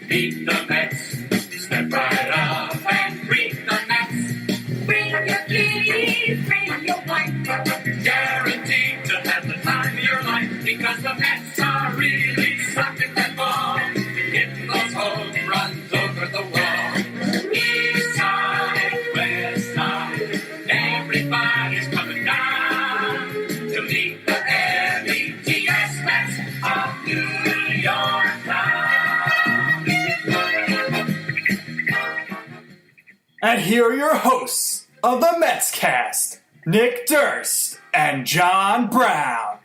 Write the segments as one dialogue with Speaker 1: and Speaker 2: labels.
Speaker 1: Beat the Mets. Step right up and beat the Mets. Bring your kitties, bring your wife. Guaranteed to have the time of your life because the Mets are really sucking that ball. Hit those home runs over the wall. East side, west side, everybody's coming down to meet the METS Mets of New York Town.
Speaker 2: And here are your hosts of the MetsCast, Nick Durst and John Brown.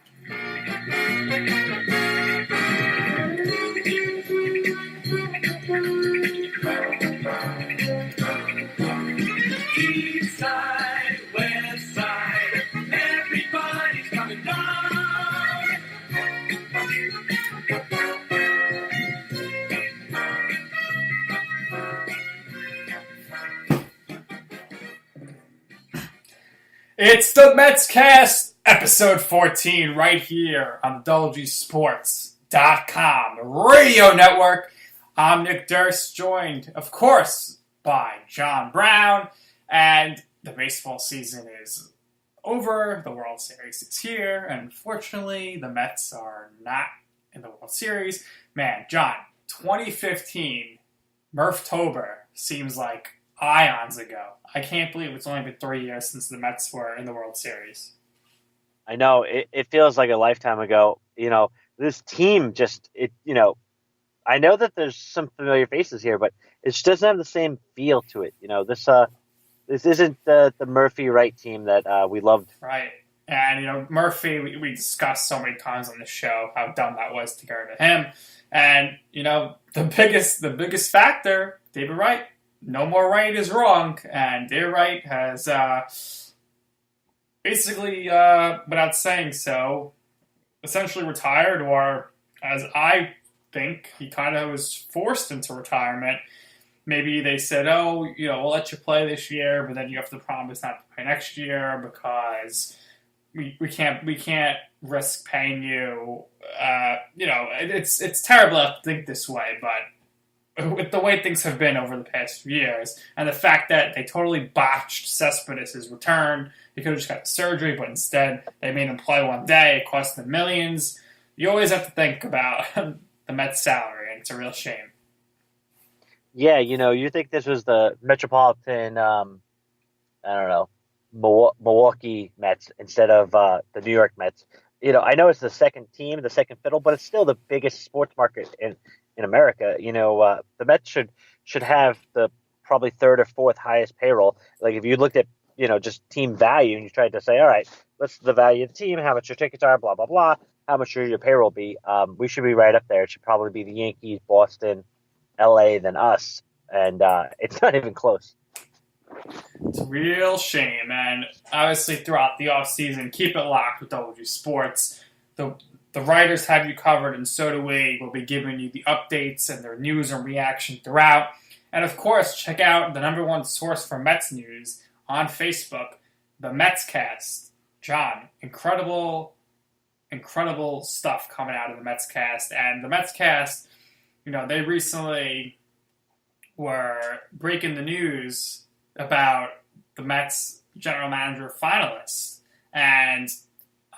Speaker 1: East side, west side, everybody's coming down.
Speaker 2: It's the MetsCast, episode 14, right here on the WGSports.com radio network. I'm Nick Durst, joined, of course, by John Brown, and the baseball season is over. The World Series is here, and unfortunately, the Mets are not in the World Series. Man, John, 2015, Murphtober seems like ions ago. I can't believe it's only been 3 years since the Mets were in the World Series.
Speaker 3: I know it feels like a lifetime ago. You know, this team I know that there's some familiar faces here, but it just doesn't have the same feel to it. You know, this isn't the Murphy Wright team that we loved.
Speaker 2: Right. And, Murphy, we discussed so many times on the show how dumb that was to get rid of him. And, the biggest factor, David Wright. No More Wright Is Wrong, and David Wright has basically, without saying so, essentially retired, or as I think, he kind of was forced into retirement. Maybe they said, we'll let you play this year, but then you have to promise not to play next year because we can't risk paying you. It's terrible to think this way, but with the way things have been over the past few years, and the fact that they totally botched Cespedes' return, he could have just got the surgery, but instead they made him play one day, it cost them millions. You always have to think about the Mets' salary, and it's a real shame.
Speaker 3: Yeah, you think this was the Metropolitan, Milwaukee Mets instead of the New York Mets. I know it's the second team, the second fiddle, but it's still the biggest sports market in America. The Mets should have the probably third or fourth highest payroll. Like if you looked at, just team value and you tried to say, all right, what's the value of the team, how much your tickets are, blah, blah, blah, how much should your payroll be? We should be right up there. It should probably be the Yankees, Boston, LA, then us. And it's not even close.
Speaker 2: It's a real shame. And obviously throughout the offseason, keep it locked with WG Sports. The writers have you covered, and so do we. We'll be giving you the updates and their news and reaction throughout. And, of course, check out the number one source for Mets news on Facebook, the MetsCast. John, incredible stuff coming out of the MetsCast. And the MetsCast, they recently were breaking the news about the Mets general manager finalists. And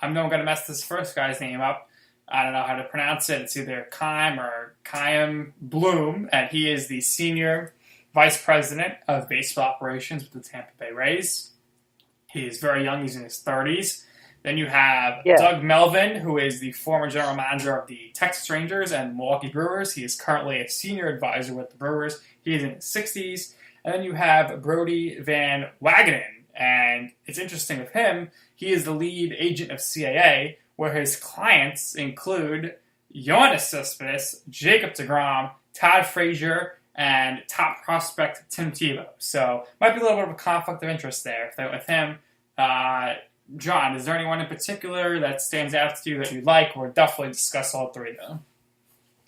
Speaker 2: I know I'm going to mess this first guy's name up. I don't know how to pronounce it. It's either Chaim Bloom, and he is the senior vice president of baseball operations with the Tampa Bay Rays. He is very young. He's in his 30s. Then you have Doug Melvin, who is the former general manager of the Texas Rangers and Milwaukee Brewers. He is currently a senior advisor with the Brewers. He is in his 60s. And then you have Brodie Van Wagenen. And it's interesting with him, he is the lead agent of CAA, where his clients include Yoenis Cespedes, Jacob deGrom, Todd Frazier, and top prospect Tim Tebow. So might be a little bit of a conflict of interest there with him. John, is there anyone in particular that stands out to you that you like? We'll definitely discuss all three of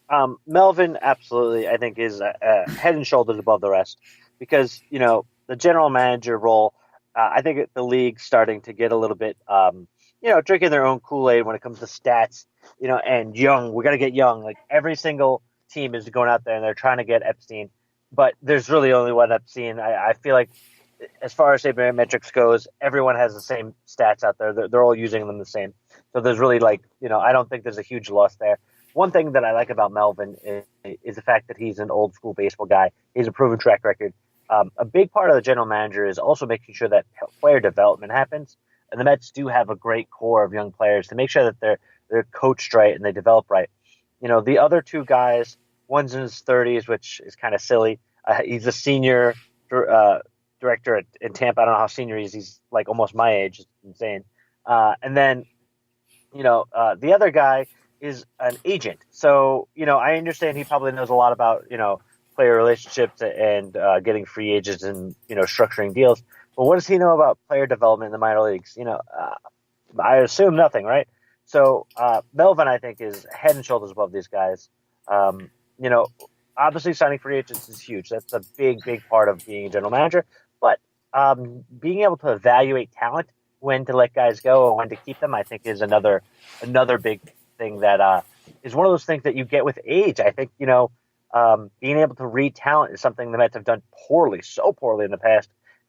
Speaker 2: them.
Speaker 3: Melvin, absolutely, I think is head and shoulders above the rest because, the general manager role, I think the league's starting to get a little bit drinking their own Kool-Aid when it comes to stats, and young. We got to get young. Like every single team is going out there and they're trying to get Epstein, but there's really only one Epstein. I feel like as far as sabermetrics goes, everyone has the same stats out there. They're all using them the same. So there's really I don't think there's a huge loss there. One thing that I like about Melvin is the fact that he's an old school baseball guy. He's a proven track record. A big part of the general manager is also making sure that player development happens. And the Mets do have a great core of young players to make sure that they're coached right and they develop right. The other two guys, one's in his 30s, which is kind of silly. He's a senior director in Tampa. I don't know how senior he is. He's like almost my age. It's insane. And then, the other guy is an agent. So, I understand he probably knows a lot about, player relationships and getting free agents and, structuring deals. But what does he know about player development in the minor leagues? I assume nothing, right? So Melvin, I think, is head and shoulders above these guys. Obviously signing free agents is huge. That's a big, big part of being a general manager. But being able to evaluate talent, when to let guys go or when to keep them, I think is another big thing that is one of those things that you get with age. I think, being able to read talent is something the Mets have done so poorly in the past.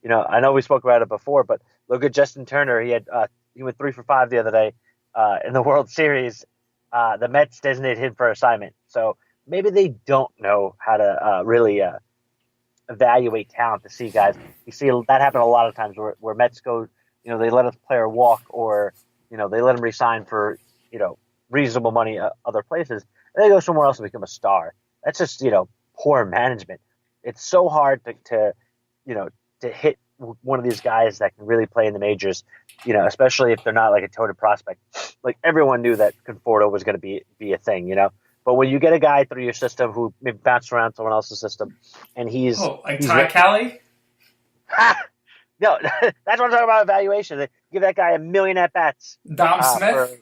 Speaker 3: I know we spoke about it before, but look at Justin Turner. He went 3 for 5 the other day in the World Series. The Mets designated him for assignment. So maybe they don't know how to really evaluate talent to see guys. You see that happen a lot of times where Mets go, they let a player walk or, they let him resign for, reasonable money other places. And they go somewhere else and become a star. That's just, poor management. It's so hard to hit one of these guys that can really play in the majors, especially if they're not like a toted prospect. Like everyone knew that Conforto was going to be a thing, But when you get a guy through your system who maybe bounced around someone else's system, and he's
Speaker 2: Ty Kelly.
Speaker 3: No, that's what I'm talking about. Evaluation. They give that guy 1 million at bats.
Speaker 2: Dom Smith.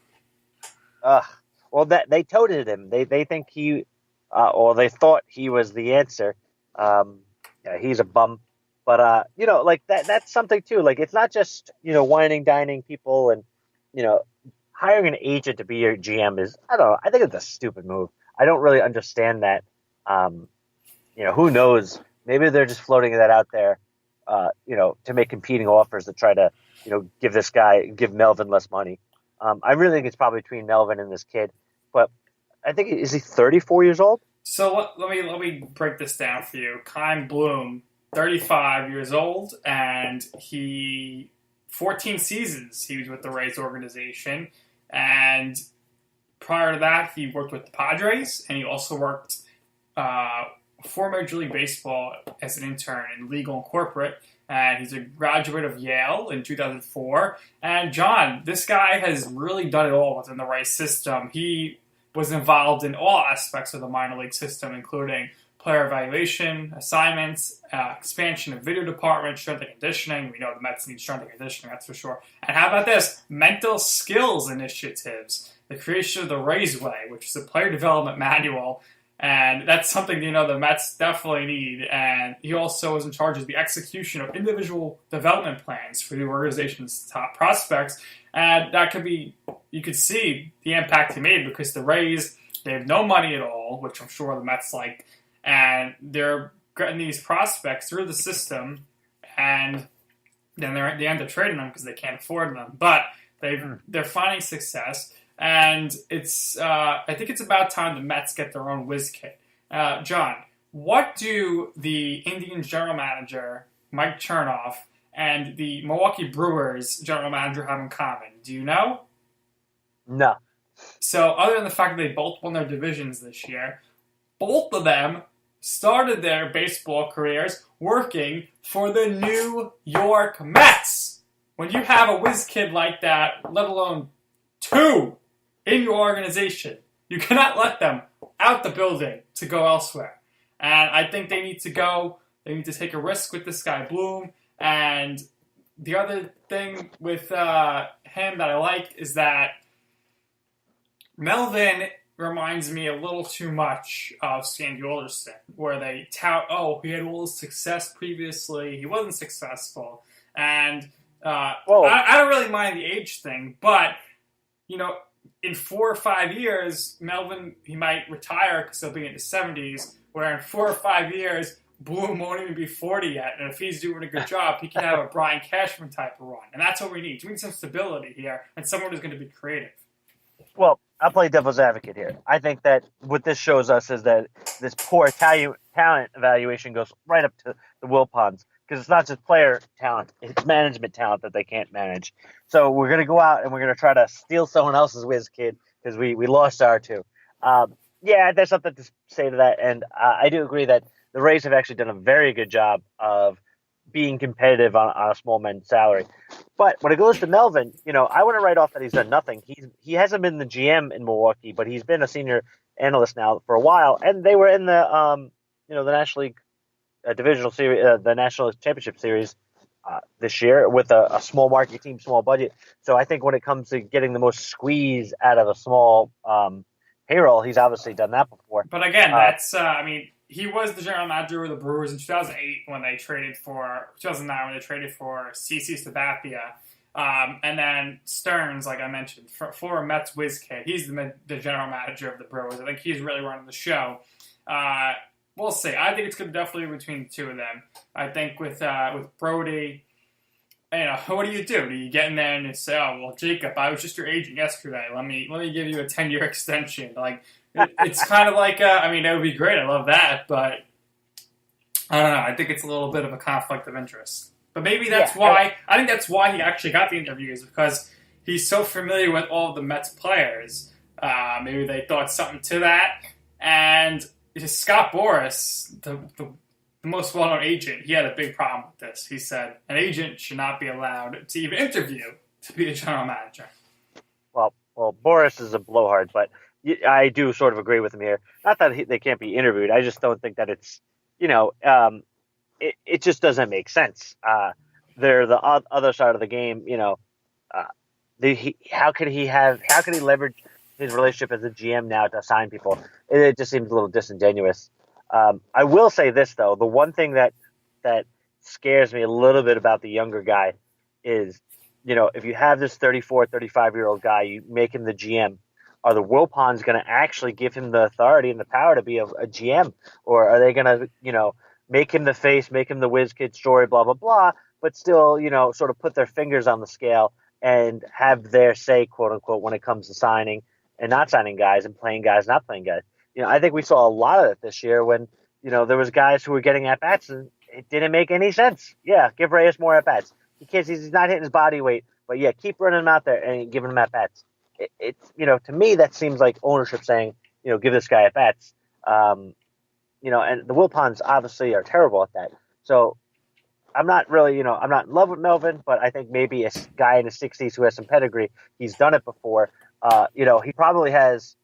Speaker 3: They toted him. They think he, or they thought he was the answer. He's a bum. But that's something too. Like it's not just whining, dining people, and hiring an agent to be your GM is, I don't know. I think it's a stupid move. I don't really understand that. Who knows? Maybe they're just floating that out there, to make competing offers to try to, give Melvin less money. I really think it's probably between Melvin and this kid. But I think, is he 34 years old?
Speaker 2: So let me break this down for you. Chaim Bloom, 35 years old, and 14 seasons he was with the Rays organization. And prior to that, he worked with the Padres, and he also worked for Major League Baseball as an intern in legal and corporate. And he's a graduate of Yale in 2004. And John, this guy has really done it all within the Rays system. He was involved in all aspects of the minor league system, including player evaluation, assignments, expansion of video department, strength and conditioning. We know the Mets need strength and conditioning, that's for sure. And how about this? Mental skills initiatives. The creation of the Rays Way, which is a player development manual. And that's something, the Mets definitely need. And he also was in charge of the execution of individual development plans for the organization's top prospects. And that you could see the impact he made because the Rays, they have no money at all, which I'm sure the Mets like. And they're getting these prospects through the system, and then they end up trading them because they can't afford them. But they're finding success, and I think it's about time the Mets get their own whiz kid. John, what do the Indians general manager Mike Chernoff and the Milwaukee Brewers general manager have in common? Do you know?
Speaker 3: No.
Speaker 2: So other than the fact that they both won their divisions this year, both of them started their baseball careers working for the New York Mets. When you have a whiz kid like that, let alone two in your organization, you cannot let them out the building to go elsewhere. And I think they need to go. They need to take a risk with this guy Bloom. And the other thing with him that I like is that Melvin reminds me a little too much of Sandy Alderson, where they tout, he had all this success previously, he wasn't successful. And
Speaker 3: Well,
Speaker 2: I don't really mind the age thing, but, in 4 or 5 years, Melvin, he might retire because he'll be in his 70s, where in 4 or 5 years, Bloom won't even be 40 yet, and if he's doing a good job, he can have a Brian Cashman type of run, and that's what we need. We need some stability here, and someone who's going to be creative.
Speaker 3: Well, I'll play devil's advocate here. I think that what this shows us is that this poor talent evaluation goes right up to the Wilpons, because it's not just player talent, it's management talent that they can't manage. So we're going to go out and we're going to try to steal someone else's whiz kid because we lost our two. Yeah, there's something to say to that, and I do agree that the Rays have actually done a very good job of being competitive on a small man's salary. But when it goes to Melvin, I want to write off that he's done nothing. He hasn't been the GM in Milwaukee, but he's been a senior analyst now for a while, and they were in the the National League divisional series, the National Championship Series this year with a small market team, small budget. So I think when it comes to getting the most squeeze out of a small payroll, he's obviously done that before.
Speaker 2: But again, that's he was the general manager of the Brewers in 2008 when they traded for 2009 when they traded for CC Sabathia, and then Stearns, like I mentioned, former Mets whiz kid. He's the general manager of the Brewers. I think he's really running the show. We'll see. I think it's going to definitely be between the two of them. I think with Brodie, what do? Do you get in there and you say, "Oh, well, Jacob, I was just your agent yesterday. Let me give you a 10-year extension." Like, it's kind of like, that would be great. I love that, but I don't know. I think it's a little bit of a conflict of interest. But maybe that's why. I think that's why he actually got the interviews, because he's so familiar with all of the Mets players. Maybe they thought something to that. And Scott Boras, the most well-known agent, he had a big problem with this. He said an agent should not be allowed to even interview to be a general manager.
Speaker 3: Well, Boras is a blowhard, but I do sort of agree with him here. Not that they can't be interviewed. I just don't think that it's, it just doesn't make sense. They're the other side of the game. How could he leverage his relationship as a GM now to sign people? It just seems a little disingenuous. I will say this, though. The one thing that scares me a little bit about the younger guy is, if you have this 34, 35-year-old guy, you make him the GM. Are the Wilpons going to actually give him the authority and the power to be a GM? Or are they going to, make him the face, make him the whiz kid story, blah, blah, blah, but still, sort of put their fingers on the scale and have their say, quote unquote, when it comes to signing and not signing guys and playing guys, not playing guys? I think we saw a lot of it this year when, there was guys who were getting at-bats and it didn't make any sense. Yeah, give Reyes more at-bats. He's not hitting his body weight, but yeah, keep running him out there and giving him at-bats. It's to me, that seems like ownership saying, give this guy at-bats. And the Wilpons obviously are terrible at that. So I'm not really, I'm not in love with Melvin, but I think maybe a guy in his 60s who has some pedigree, he's done it before. He probably has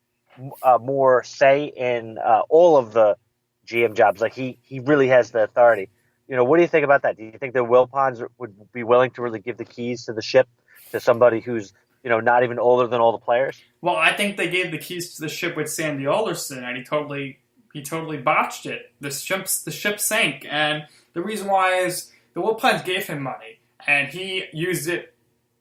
Speaker 3: more say in all of the GM jobs. Like he really has the authority. What do you think about that? Do you think the Wilpons would be willing to really give the keys to the ship to somebody who's, not even older than all the players?
Speaker 2: Well, I think they gave the keys to the ship with Sandy Alderson, and he totally botched it. The ship sank, and the reason why is the Wilpons gave him money, and he used it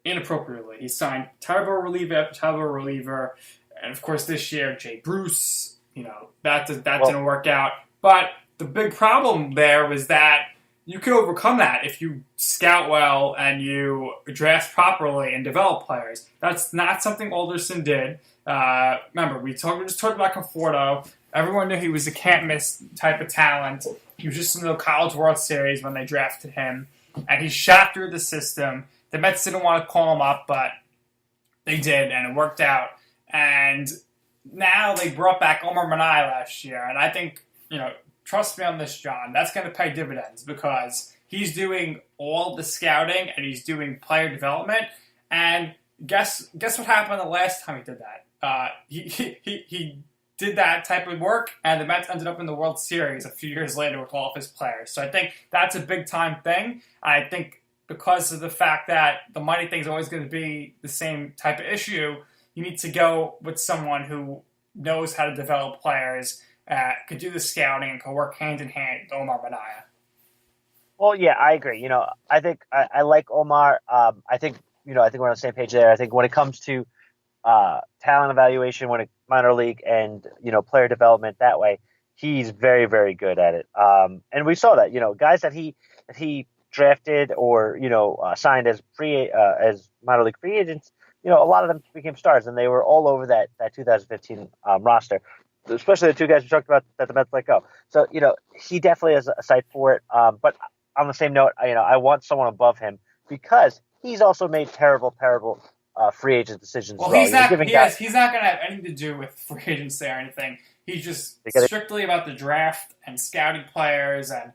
Speaker 2: inappropriately. He signed terrible reliever after terrible reliever, and of course this year Jay Bruce, that didn't work out. But the big problem there was that you could overcome that if you scout well and you draft properly and develop players. That's not something Alderson did. Remember, we just talked about Conforto. Everyone knew he was a can't-miss type of talent. He was just in the College World Series when they drafted him, and he shot through the system. The Mets didn't want to call him up, but they did, and it worked out. And now they brought back Omar Minai last year, and I think, trust me on this, John, that's going to pay dividends because he's doing all the scouting and he's doing player development. And guess what happened the last time he did that? He did that type of work, and the Mets ended up in the World Series a few years later with all of his players. So I think that's a big-time thing. I think because of the fact that the money thing is always going to be the same type of issue, you need to go with someone who knows how to develop players, could do the scouting, and could work hand in hand with Omar Minaya.
Speaker 3: Well, yeah, I agree. I think I like Omar. I think I think we're on the same page there. I think when it comes to talent evaluation, when it minor league and player development that way, he's very very good at it. And we saw that guys that he drafted or signed as as minor league free agents. A lot of them became stars, and they were all over that 2015 roster. Especially the two guys we talked about that the Mets let go. So he definitely has a sight for it. But on the same note, I want someone above him because he's also made terrible free agent decisions.
Speaker 2: Well,
Speaker 3: as well.
Speaker 2: he's not going to have anything to do with free agency or anything. He's just strictly about the draft and scouting players, and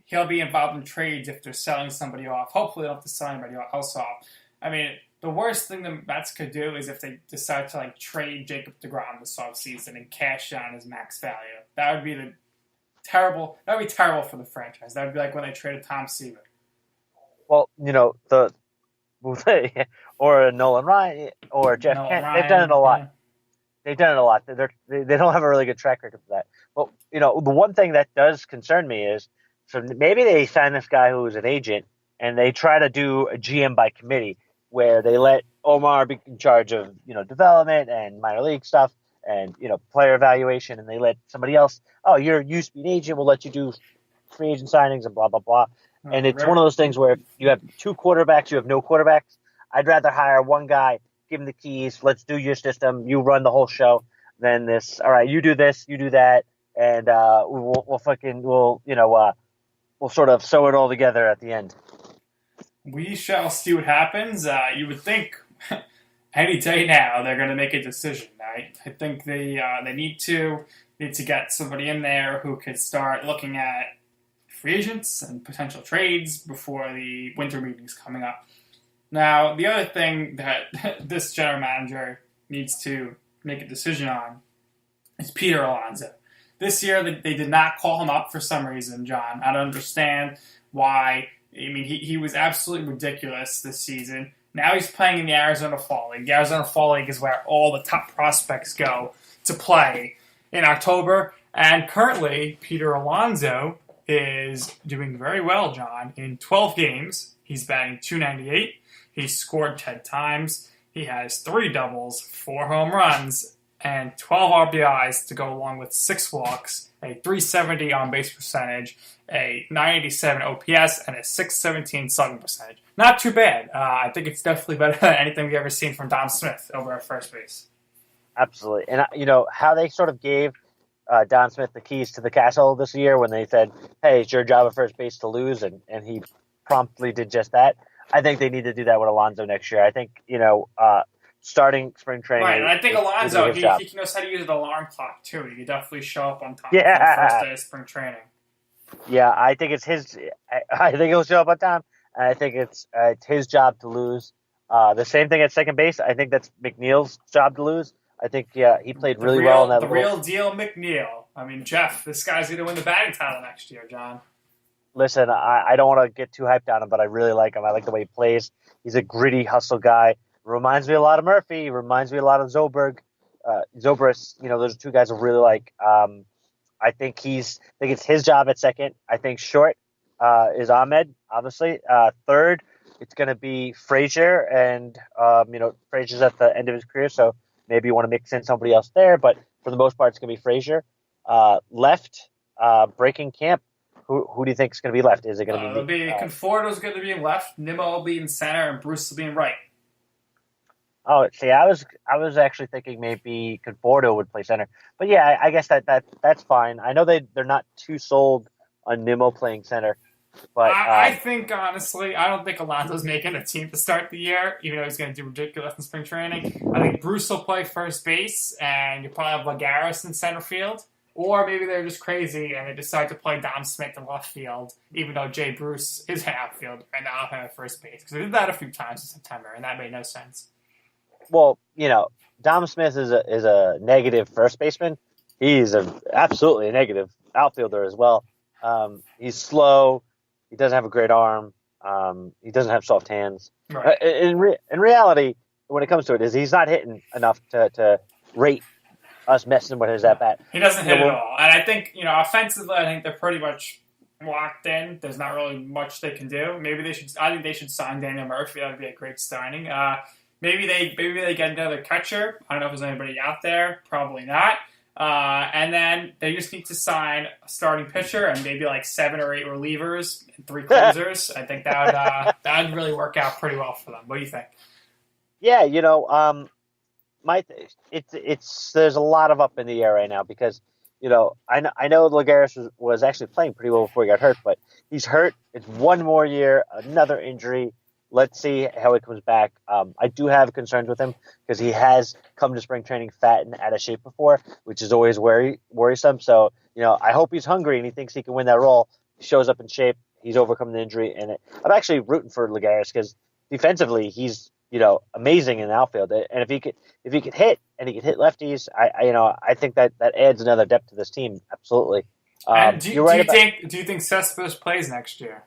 Speaker 2: he'll be involved in trades if they're selling somebody off. Hopefully, they don't have to sell anybody else off. I mean, the worst thing the Mets could do is if they decide to trade Jacob deGrom this offseason and cash on his max value. That would be terrible. That would be terrible for the franchise. That would be like when they traded Tom Seaver.
Speaker 3: Well, or Nolan Ryan or Jeff Kent. They've done it a lot. Yeah. They've done it a lot. They don't have a really good track record for that. But the one thing that does concern me is, so maybe they sign this guy who is an agent and they try to do a GM by committee where they let Omar be in charge of development and minor league stuff and player evaluation, and they let somebody else. Oh, you're used to be an agent. We'll let you do free agent signings and blah blah blah. And it's one of those things where you have two quarterbacks, you have no quarterbacks. I'd rather hire one guy, give him the keys, let's do your system, you run the whole show, than this. All right, you do this, you do that, and we'll sort of sew it all together at the end.
Speaker 2: We shall see what happens. You would think any day now they're going to make a decision. I think they need to get somebody in there who could start looking at free agents and potential trades before the winter meetings coming up. Now, the other thing that this general manager needs to make a decision on is Peter Alonso. This year, they did not call him up for some reason, John. I don't understand why. I mean, he was absolutely ridiculous this season. Now he's playing in the Arizona Fall League. The Arizona Fall League is where all the top prospects go to play in October. And currently, Peter Alonso is doing very well, John. In 12 games, he's batting .298. He's scored 10 times. He has 3 doubles, 4 home runs, and 12 RBIs to go along with 6 walks, a .370 on-base percentage, a .987 OPS, and a .617 slugging percentage. Not too bad. I think it's definitely better than anything we've ever seen from Dom Smith over at first base.
Speaker 3: Absolutely. And, how they sort of gave Don Smith the keys to the castle this year when they said, hey, it's your job at first base to lose, and he promptly did just that. I think they need to do that with Alonso next year. I think, starting spring training.
Speaker 2: Right, and I think Alonso, he knows how to use an alarm clock, too. He can definitely show up on time for the first day of spring training.
Speaker 3: Yeah, I think it's I think he'll show up on time, and I think it's his job to lose. The same thing at second base. I think that's McNeil's job to lose. I think, he played really well in that.
Speaker 2: The real deal McNeil. I mean, Jeff, this guy's going to win the batting title next year, John.
Speaker 3: Listen, I don't want to get too hyped on him, but I really like him. I like the way he plays. He's a gritty hustle guy. Reminds me a lot of Murphy. Reminds me a lot of Zobrist. Those are two guys I really like. I think it's his job at second. I think short is Ahmed, obviously. Third, it's going to be Frazier, and Frazier's at the end of his career, so maybe you want to mix in somebody else there. But for the most part, it's going to be Frazier. Left, breaking camp. Who do you think is going to be left? Is it going to be?
Speaker 2: Conforto's going to be in left, Nimmo will be in center, and Bruce will be in right.
Speaker 3: Oh, see, I was actually thinking maybe Conforto would play center, but yeah, I guess that's fine. I know they're not too sold on Nimmo playing center, but
Speaker 2: I think honestly, I don't think Alonso's making a team to start the year, even though he's going to do ridiculous in spring training. I think Bruce will play first base, and you probably have Lagares in center field. Or maybe they're just crazy and they decide to play Dom Smith in left field, even though Jay Bruce is an outfield and not him at first base. Because they did that a few times in September, and that made no sense.
Speaker 3: Well, Dom Smith is a negative first baseman. He's absolutely a negative outfielder as well. He's slow. He doesn't have a great arm. He doesn't have soft hands.
Speaker 2: Right.
Speaker 3: In reality, when it comes to it, is he's not hitting enough to rate us messing with his at bat.
Speaker 2: He doesn't hit at all. And I think, offensively, I think they're pretty much locked in. There's not really much they can do. Maybe they should. I think they should sign Daniel Murphy. That would be a great signing. Maybe they get another catcher. I don't know if there's anybody out there. Probably not. And then they just need to sign a starting pitcher and maybe like 7 or 8 relievers and 3 closers. I think that would really work out pretty well for them. What do you think?
Speaker 3: Yeah, it's there's a lot of up in the air right now because I know Lagares was actually playing pretty well before he got hurt, but he's hurt. It's one more year, another injury. Let's see how he comes back. I do have concerns with him because he has come to spring training fat and out of shape before, which is always worrisome. So, I hope he's hungry and he thinks he can win that role. He shows up in shape. He's overcome the injury. And I'm actually rooting for Lagares because defensively he's, amazing in the outfield. And if he could hit and he could hit lefties, I think that adds another depth to this team. Absolutely.
Speaker 2: And do you think Cespedes plays next year?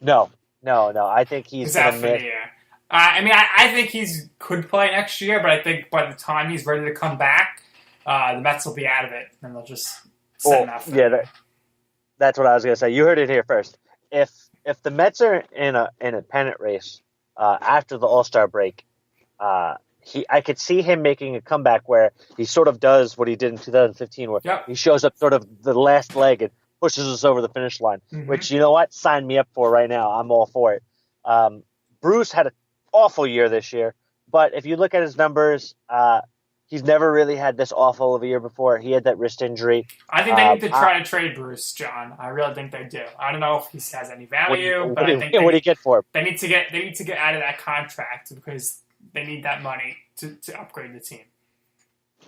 Speaker 3: No. I think he's
Speaker 2: going to miss. I think he's could play next year, but I think by the time he's ready to come back, the Mets will be out of it, and they'll just send him out.
Speaker 3: That's what I was going to say. You heard it here first. If the Mets are in a pennant race after the All-Star break, I could see him making a comeback where he sort of does what he did in 2015, where he shows up sort of the last leg and pushes us over the finish line, which, you know what, sign me up for right now. I'm all for it. Bruce had an awful year this year, but if you look at his numbers, he's never really had this awful of a year before. He had that wrist injury.
Speaker 2: I think they need to try to trade Bruce, John. I really think they do. I don't know if he has any value, but I think
Speaker 3: what do you get for him?
Speaker 2: They need to get out of that contract because they need that money to upgrade the team.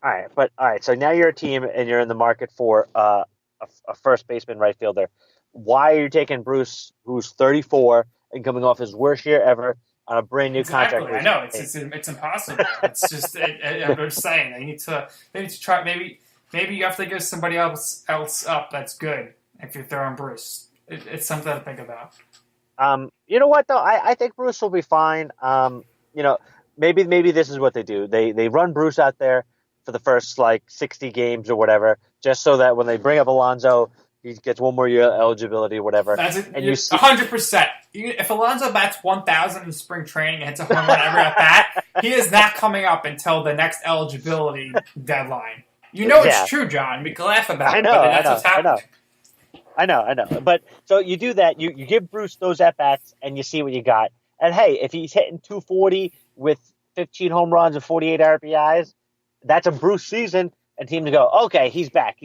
Speaker 3: All right. So now you're a team and you're in the market for a first baseman, right fielder. Why are you taking Bruce, who's 34 and coming off his worst year ever, on a brand new contract?
Speaker 2: I know it's impossible. It's just I'm just saying they need to try. Maybe you have to give somebody else up. That's good if you're throwing Bruce. It's something to think about.
Speaker 3: You know what though? I think Bruce will be fine. Maybe this is what they do. They run Bruce out there for the first 60 games or whatever, just so that when they bring up Alonso, he gets one more year eligibility or whatever.
Speaker 2: That's it. And 100%. If Alonso bats 1,000 in spring training and hits a home run every at bat, he is not coming up until the next eligibility deadline. It's true, John. We can laugh about it, but that's what's happening.
Speaker 3: I know. But so you do that. You give Bruce those at bats, and you see what you got. And hey, if he's hitting 240 with 15 home runs and 48 RBIs, that's a Bruce season. And team to go, okay, he's back.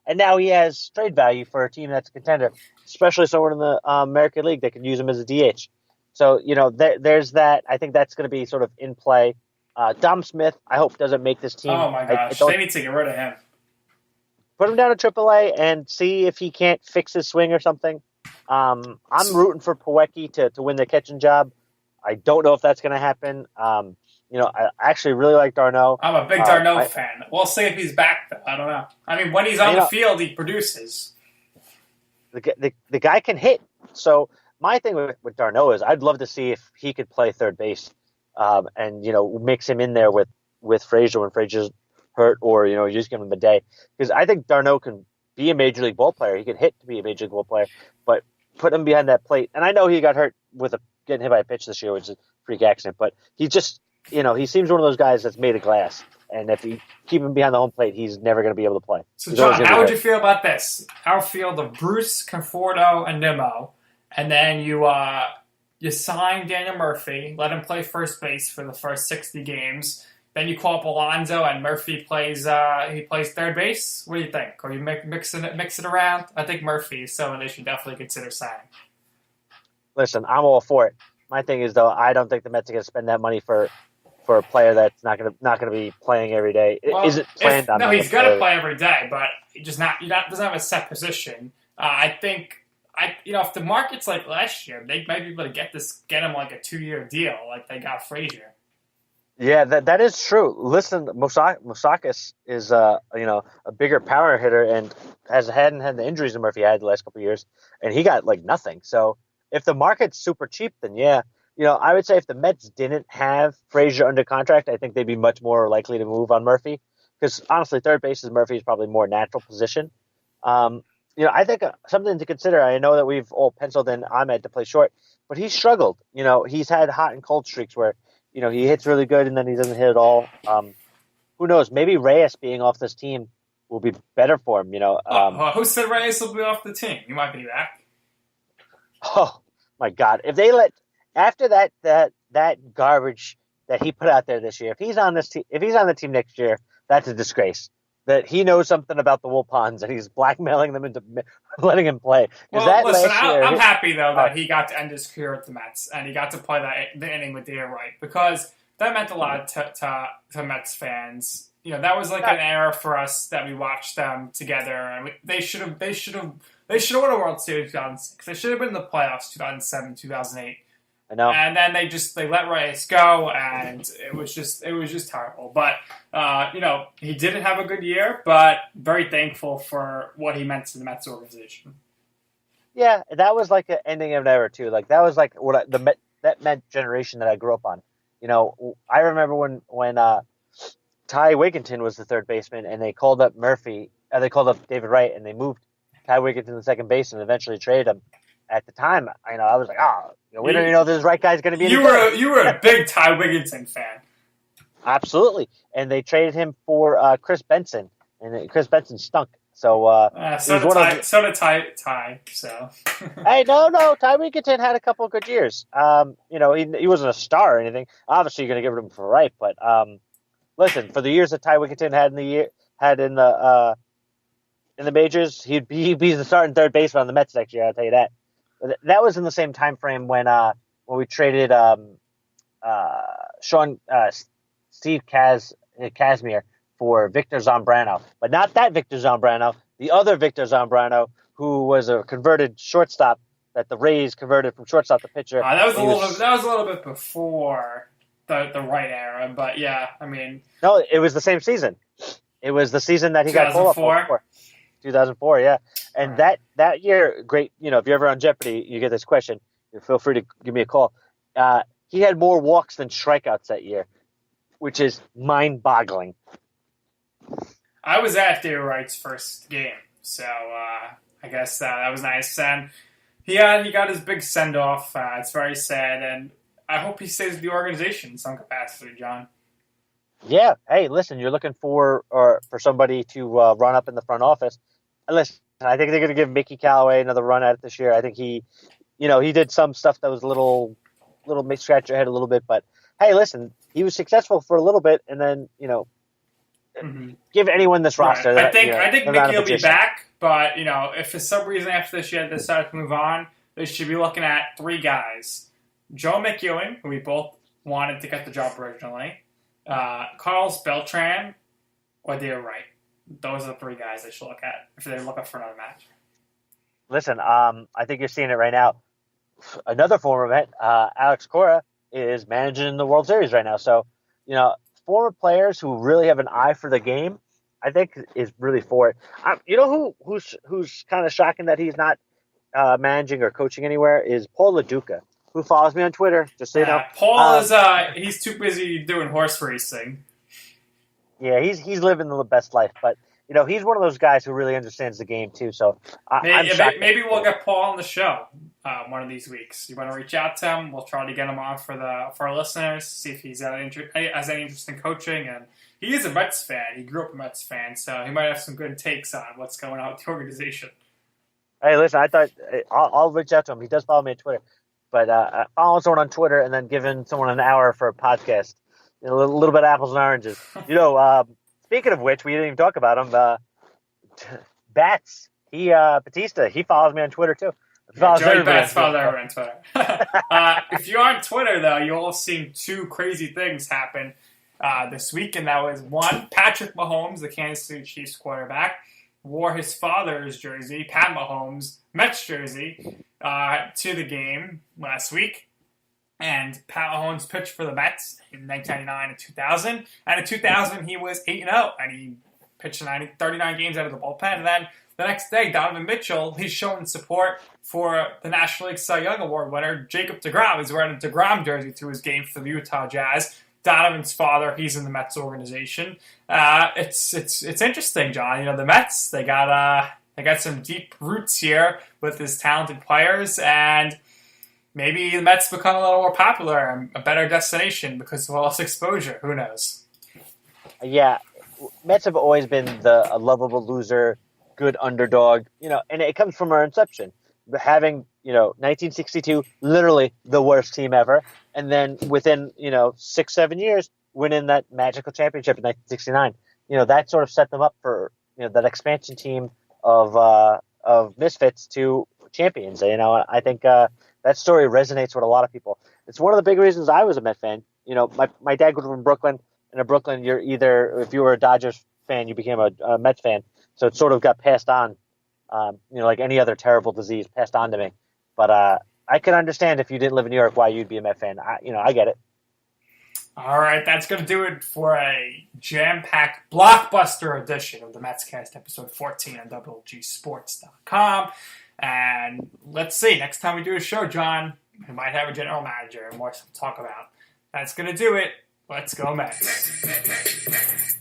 Speaker 3: And now he has trade value for a team that's a contender, especially someone in the American League that can use him as a DH. So, there's that. I think that's going to be sort of in play. Dom Smith, I hope, doesn't make this team.
Speaker 2: Oh, my gosh. They need to get rid of him.
Speaker 3: Put him down to AAA and see if he can't fix his swing or something. I'm rooting for Pawecki to win the catching job. I don't know if that's going to happen. I actually really like d'Arnaud.
Speaker 2: I'm a big d'Arnaud fan. We'll see if he's back, though. I don't know. I mean, when he's on the field, he produces.
Speaker 3: The guy can hit. So my thing with d'Arnaud is I'd love to see if he could play third base and, mix him in there with Frazier when Frazier's hurt or, you just give him a day. Because I think d'Arnaud can be a Major League ball player. He could hit to be a Major League ball player. But put him behind that plate. And I know he got hurt with getting hit by a pitch this year, which is a freak accident. But he just... he seems one of those guys that's made of glass. And if you keep him behind the home plate, he's never going to be able to play.
Speaker 2: So, John, how would you feel about this? Outfield of Bruce, Conforto, and Nimmo. And then you sign Daniel Murphy, let him play first base for the first 60 games. Then you call up Alonso, and Murphy plays third base. What do you think? Or you mix it around? I think Murphy is someone they should definitely consider signing.
Speaker 3: Listen, I'm all for it. My thing is, though, I don't think the Mets are going to spend that money for a player that's not going to be playing every day. Well, isn't planned on.
Speaker 2: No, he's going to play every day, but doesn't have a set position. I think if the market's like last year, they might be able to get him like a 2-year deal, like they got Frazier.
Speaker 3: Yeah, that is true. Listen, Moustakas is a bigger power hitter and hadn't had the injuries that Murphy had the last couple of years, and he got nothing. So if the market's super cheap, then yeah. I would say if the Mets didn't have Frazier under contract, I think they'd be much more likely to move on Murphy. Because honestly, third base is Murphy's probably more natural position. I think something to consider. I know that we've all penciled in Ahmed to play short, but he's struggled. He's had hot and cold streaks where, he hits really good and then he doesn't hit at all. Who knows? Maybe Reyes being off this team will be better for him.
Speaker 2: Who said Reyes will be off the team? He might be back.
Speaker 3: Oh my God! If they after that garbage that he put out there this year, if he's on the team next year, that's a disgrace. That he knows something about the Wilpons and he's blackmailing them into letting him play.
Speaker 2: Well, listen, I'm happy though that he got to end his career with the Mets and he got to play the inning with David Wright because that meant a lot to Mets fans. That was like an era for us that we watched them together, and they should have won a World Series 2006. They should have been in the playoffs 2007, 2008.
Speaker 3: I know.
Speaker 2: And then they let Reyes go, and it was just terrible. But he didn't have a good year, but very thankful for what he meant to the Mets organization.
Speaker 3: Yeah, that was like an ending of an era too. Like that was like that Met generation that I grew up on. I remember when Ty Wigginton was the third baseman, and they called up they called up David Wright, and they moved Ty Wigginton to second base, and eventually traded him. At the time, I was like, we don't even know if this right guy's going to be.
Speaker 2: You were a big Ty Wigginton fan.
Speaker 3: Absolutely, and they traded him for Chris Benson, and Chris Benson stunk. So
Speaker 2: so did Ty. So
Speaker 3: hey, no, Ty Wigginton had a couple of good years. He wasn't a star or anything. Obviously, you're going to give it him for Wright, but listen, for the years that Ty Wigginton had in the majors, he'd be the starting third baseman on the Mets next year. I'll tell you that. That was in the same time frame when we traded Steve Kazmir for Victor Zambrano, but not that Victor Zambrano, the other Victor Zambrano, who was a converted shortstop that the Rays converted from shortstop to pitcher.
Speaker 2: That was a little bit before the Wright era, but yeah, I mean,
Speaker 3: no, it was the same season. It was the season that he got called up for. 2004, yeah. And that year, great, if you're ever on Jeopardy, you get this question, feel free to give me a call. He had more walks than strikeouts that year, which is mind-boggling.
Speaker 2: I was at David Wright's first game, so I guess that was nice. And he got his big send-off. It's very sad, and I hope he stays with the organization in some capacity, John.
Speaker 3: Yeah. Hey, listen, you're looking for somebody to run up in the front office. And listen, I think they're going to give Mickey Callaway another run at it this year. I think he did some stuff that was a little scratch your head a little bit. But, hey, listen, he was successful for a little bit, and then, give anyone this roster.
Speaker 2: Right. I think Mickey will be back, but, if for some reason after this year they decide to move on, they should be looking at three guys. Joe McEwen, who we both wanted to get the job originally, Carlos Beltran, or David Wright. Those are the three guys they should look at if they're looking for another match.
Speaker 3: Listen, I think you're seeing it right now. Another former Met, Alex Cora, is managing the World Series right now. So, former players who really have an eye for the game, I think is really for it. Who's kind of shocking that he's not managing or coaching anywhere is Paul LaDuca, who follows me on Twitter, just so you know.
Speaker 2: Paul is he's too busy doing horse racing.
Speaker 3: Yeah, he's living the best life, but he's one of those guys who really understands the game too. So
Speaker 2: maybe we'll get Paul on the show one of these weeks. You want to reach out to him? We'll try to get him on for our listeners, see if he's has any interest in coaching. And he is a Mets fan. He grew up a Mets fan, so he might have some good takes on what's going on with the organization.
Speaker 3: Hey, listen, I thought I'll reach out to him. He does follow me on Twitter, but following someone on Twitter and then giving someone an hour for a podcast. A little bit of apples and oranges. Speaking of which, we didn't even talk about him. Bats. Batista. He follows me on Twitter too.
Speaker 2: Joey Bats follows everyone on Twitter. If you're on Twitter, though, you'll have seen two crazy things happen this week, and that was one: Patrick Mahomes, the Kansas City Chiefs quarterback, wore his father's jersey, Pat Mahomes' Mets jersey, to the game last week. And Pat Mahomes pitched for the Mets in 1999 and 2000. And in 2000, he was 8-0. And he pitched 39 games out of the bullpen. And then the next day, Donovan Mitchell, he's showing support for the National League Cy Young Award winner, Jacob deGrom. He's wearing a deGrom jersey to his game for the Utah Jazz. Donovan's father, he's in the Mets organization. It's interesting, John. The Mets, they got They got some deep roots here with his talented players, and maybe the Mets become a little more popular and a better destination because of all this exposure. Who knows?
Speaker 3: Yeah, Mets have always been a lovable loser, good underdog, and it comes from our inception. Having, 1962, literally the worst team ever, and then within, 6-7 years, winning that magical championship in 1969. That sort of set them up for, that expansion team of misfits to champions. I think that story resonates with a lot of people. It's one of the big reasons I was a Met fan. My dad grew up in Brooklyn, and in Brooklyn, you're either, if you were a Dodgers fan, you became a Mets fan. So it sort of got passed on, like any other terrible disease passed on to me. But I can understand if you didn't live in New York why you'd be a Met fan. I get it.
Speaker 2: All right, that's going to do it for a jam-packed blockbuster edition of the MetsCast, episode 14 on WGSports.com. And let's see, next time we do a show, John, we might have a general manager and more to talk about. That's going to do it. Let's go, Mets.